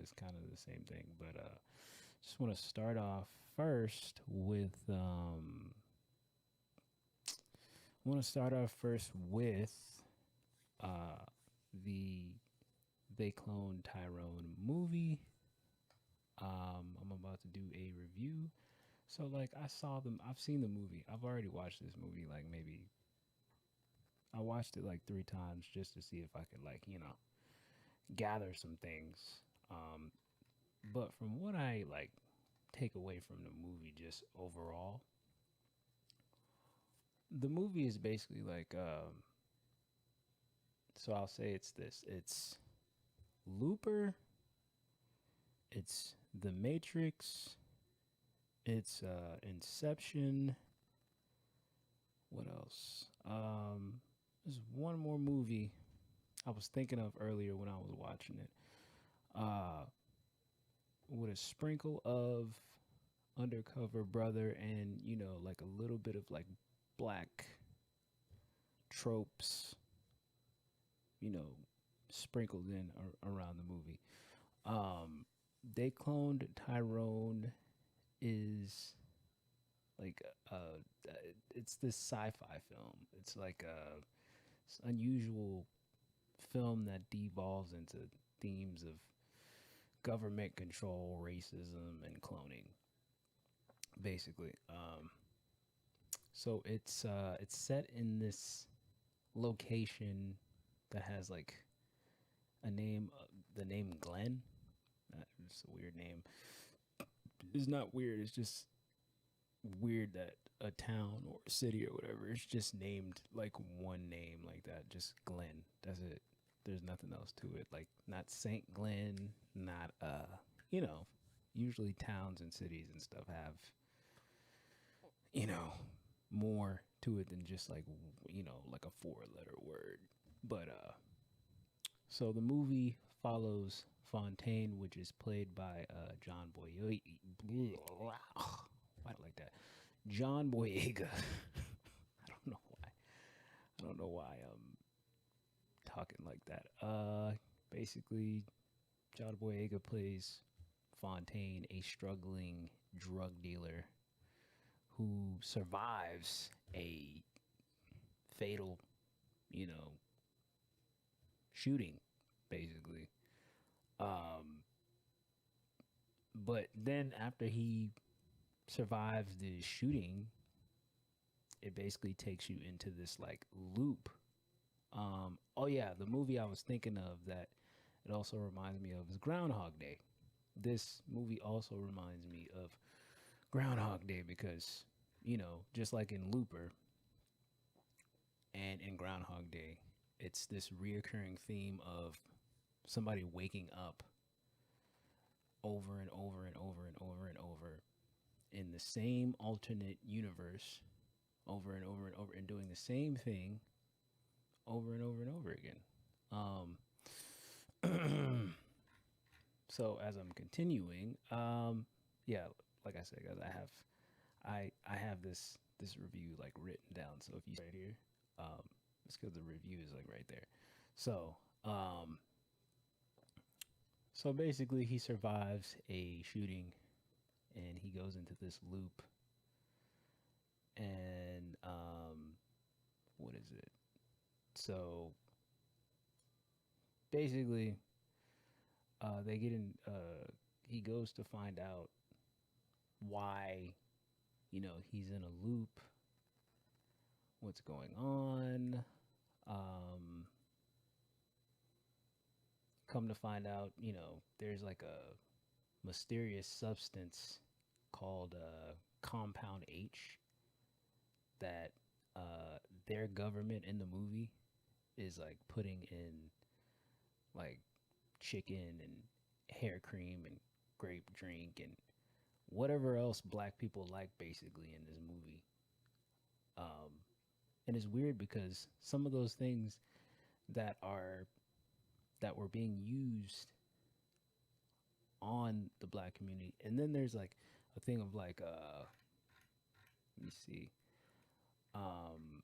it's kind of the same thing. But just want to start off first with I want to start off first with uh, the They Cloned Tyrone movie. I'm about to do a review. So like I saw them, I've seen the movie. I've already watched this movie like maybe I watched it like 3 times just to see if I could like gather some things. Um, but from what I like take away from the movie, just overall, the movie is basically like so I'll say it's this. It's Looper, it's The Matrix, it's Inception. What else? There's one more movie I was thinking of earlier when I was watching it. Uh, with a sprinkle of Undercover Brother and like a little bit of like black tropes, you know, sprinkled in around the movie. Um, they cloned Tyrone is like it's this sci-fi film. It's like it's unusual film that devolves into themes of government control, racism, and cloning, basically. So it's set in this location that has like a name, the name Glenn. It's a weird name. It's not weird. It's just weird that a town or a city or whatever it's just named like one name like that, just Glenn. That's it. There's nothing else to it. Like not Saint Glenn, not you know, usually towns and cities and stuff have you know more to it than just like like a four-letter word. But so the movie follows Fontaine, which is played by John Boyega. Why like that? John Boyega. I don't know why. I don't know why I'm talking like that. Basically, John Boyega plays Fontaine, a struggling drug dealer who survives a fatal, you know, shooting, basically. Um, but then after he survives the shooting, it basically takes you into this like loop. Oh yeah, the movie I was thinking of that it also reminds me of is Groundhog Day. This movie also reminds me of Groundhog Day because just like in Looper and in Groundhog Day, it's this reoccurring theme of somebody waking up over and over and over and over and over in the same alternate universe over and over and over and doing the same thing over and over and over again. So as I'm continuing, yeah, like I said, guys, I have this review like written down. So if you right here, it's because the review is like right there. So so basically, he survives a shooting, and he goes into this loop. And what is it? So basically, they get in. He goes to find out why, he's in a loop. What's going on? Um, Come to find out, there's like a mysterious substance called Compound H that their government in the movie is like putting in like chicken and hair cream and grape drink and whatever else black people like basically in this movie. Um, and it's weird because some of those things that are that were being used on the black community, and then there's like a thing of like let me see, um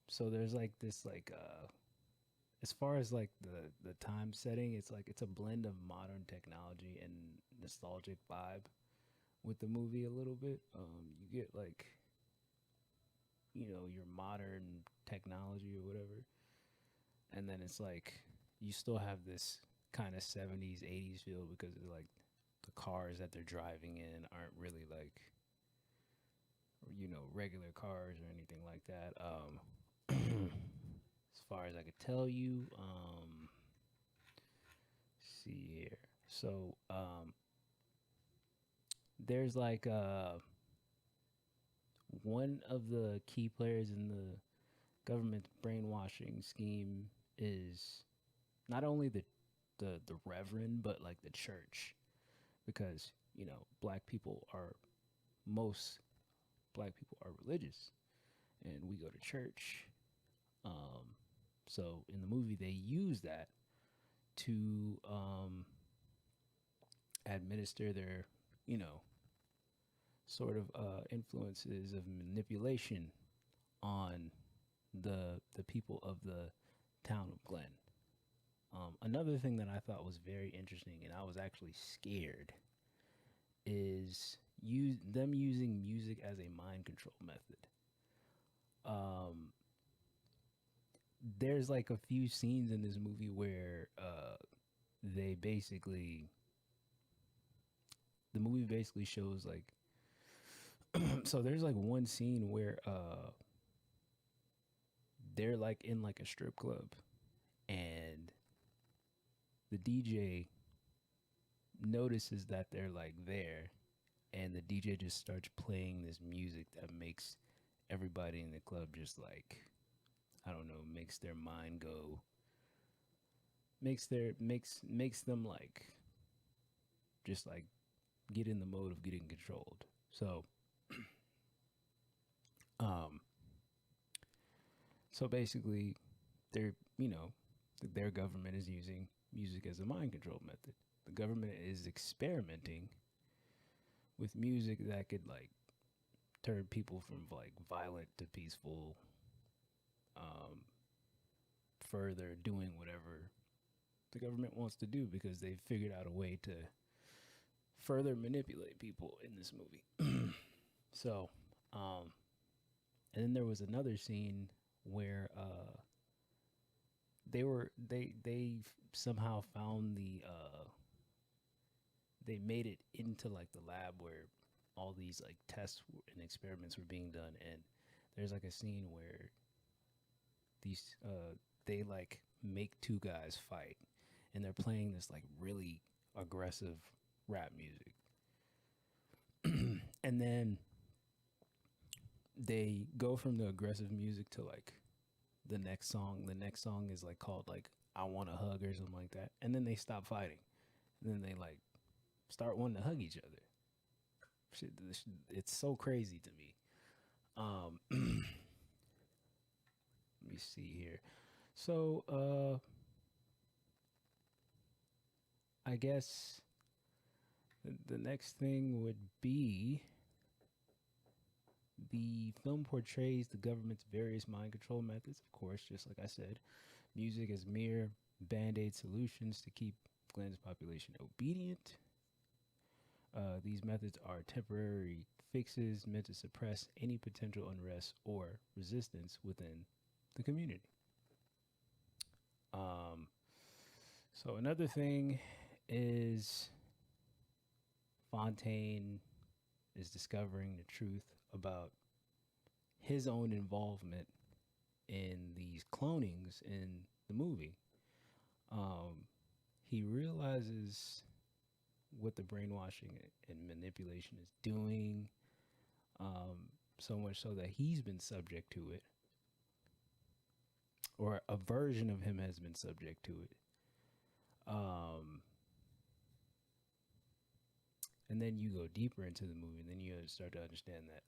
so there's like this like as far as like the time setting, it's like it's a blend of modern technology and nostalgic vibe with the movie a little bit. You get like your modern technology or whatever, and then it's like you still have this kind of 70s 80s feel because like the cars that they're driving in aren't really like regular cars or anything like that. As far as I could tell you, see here. So there's like one of the key players in the government brainwashing scheme is not only the reverend but like the church, because black people are most black people are religious and we go to church. So in the movie they use that to administer their sort of influences of manipulation on the people of the town of Glen. Another thing that I thought was very interesting, and I was actually scared, is them using music as a mind control method. There's like a few scenes in this movie where they basically the movie basically shows like so there's like one scene where they're like in like a strip club and the DJ notices that they're like there, and the DJ just starts playing this music that makes everybody in the club just like, I don't know, makes their mind go, makes them like just like get in the mode of getting controlled. So so basically they're their government is using music as a mind control method. The government is experimenting with music that could like turn people from like violent to peaceful, further doing whatever the government wants to do because they've figured out a way to further manipulate people in this movie. So, and then there was another scene where they somehow found they made it into like the lab where all these like tests and experiments were being done, and there's like a scene where these they like make two guys fight and they're playing this like really aggressive rap music. And then they go from the aggressive music to like the next song. The next song is like called like I Want a Hug or something like that. And then they stop fighting. And then they like start wanting to hug each other. Shit, it's so crazy to me. Let me see here. So I guess the next thing would be the film portrays the government's various mind control methods, of course, just like I said. Music as mere band-aid solutions to keep Glenn's population obedient. These methods are temporary fixes meant to suppress any potential unrest or resistance within the community. So another thing is Fontaine is discovering the truth about his own involvement in these clonings in the movie. He realizes what the brainwashing and manipulation is doing, so much so that he's been subject to it, or a version of him has been subject to it. And then you go deeper into the movie, and then you start to understand that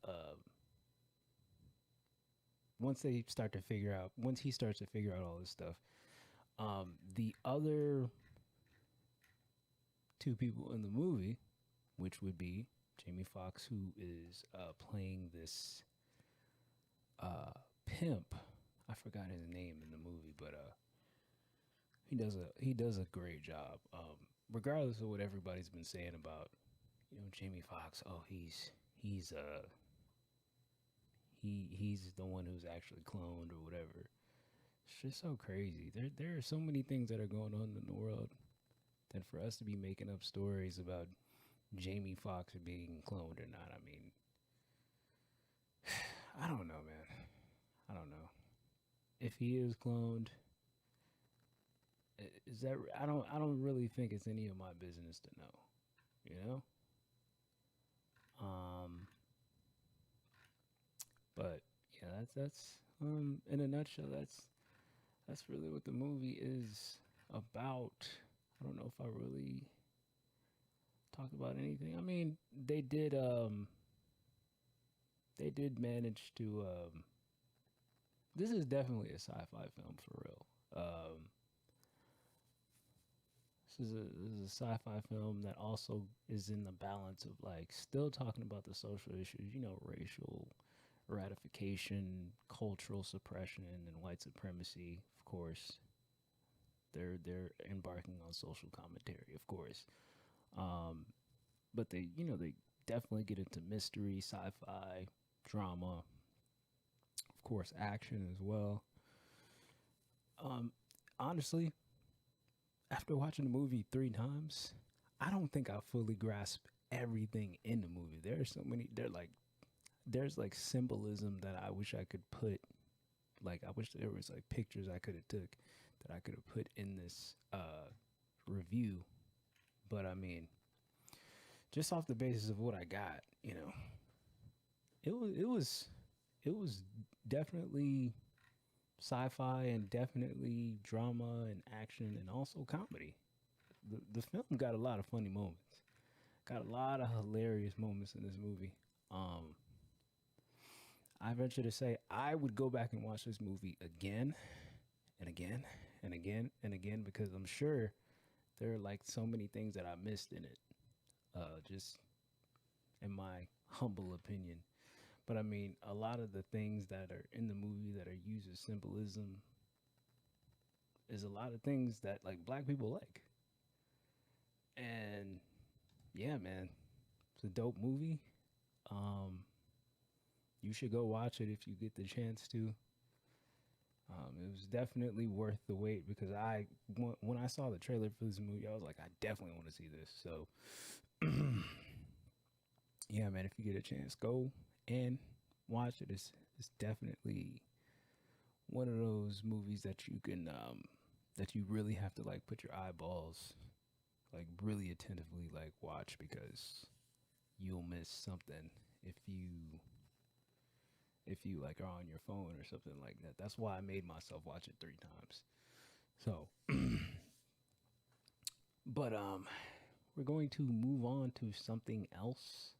once he starts to figure out all this stuff, the other two people in the movie, which would be Jamie Foxx, who is playing this pimp. I forgot his name in the movie, but he does a great job. Regardless of what everybody's been saying about Jamie Foxx. Oh, he's he's the one who's actually cloned or whatever. It's just so crazy. There are so many things that are going on in the world that for us to be making up stories about Jamie Foxx being cloned or not. I mean, I don't know, man. I don't know if he is cloned. Is that I don't really think it's any of my business to know. You know. Um, but yeah, that's in a nutshell. That's really what the movie is about. I don't know if I really talked about anything. I mean, they did manage to this is definitely a sci-fi film for real. This is a sci-fi film that also is in the balance of like still talking about the social issues, racial ratification, cultural suppression, and white supremacy. Of course, they're embarking on social commentary, of course. Um, but they definitely get into mystery, sci-fi, drama, of course, action as well. Um, Honestly, after watching the movie 3 times, I don't think I fully grasp everything in the movie. There are so many. There's like symbolism that I wish I could put. Like I wish there was like pictures I could have took that I could have put in this review. But I mean, just off the basis of what I got, it was definitely sci-fi and definitely drama and action and also comedy. The film got a lot of funny moments. Got a lot of hilarious moments in this movie. Um, I venture to say I would go back and watch this movie again and again and again and again because I'm sure there are like so many things that I missed in it. Just in my humble opinion. But I mean, a lot of the things that are in the movie that are used as symbolism is a lot of things that like black people like. And yeah, man, it's a dope movie. Um, you should go watch it if you get the chance to. It was definitely worth the wait because when I saw the trailer for this movie, I was like, I definitely want to see this. So yeah, man, if you get a chance, go and watch it. It's definitely one of those movies that you can that you really have to like put your eyeballs like really attentively like watch because you'll miss something if you like are on your phone or something like that. That's why I made myself watch it 3 times. So, but we're going to move on to something else.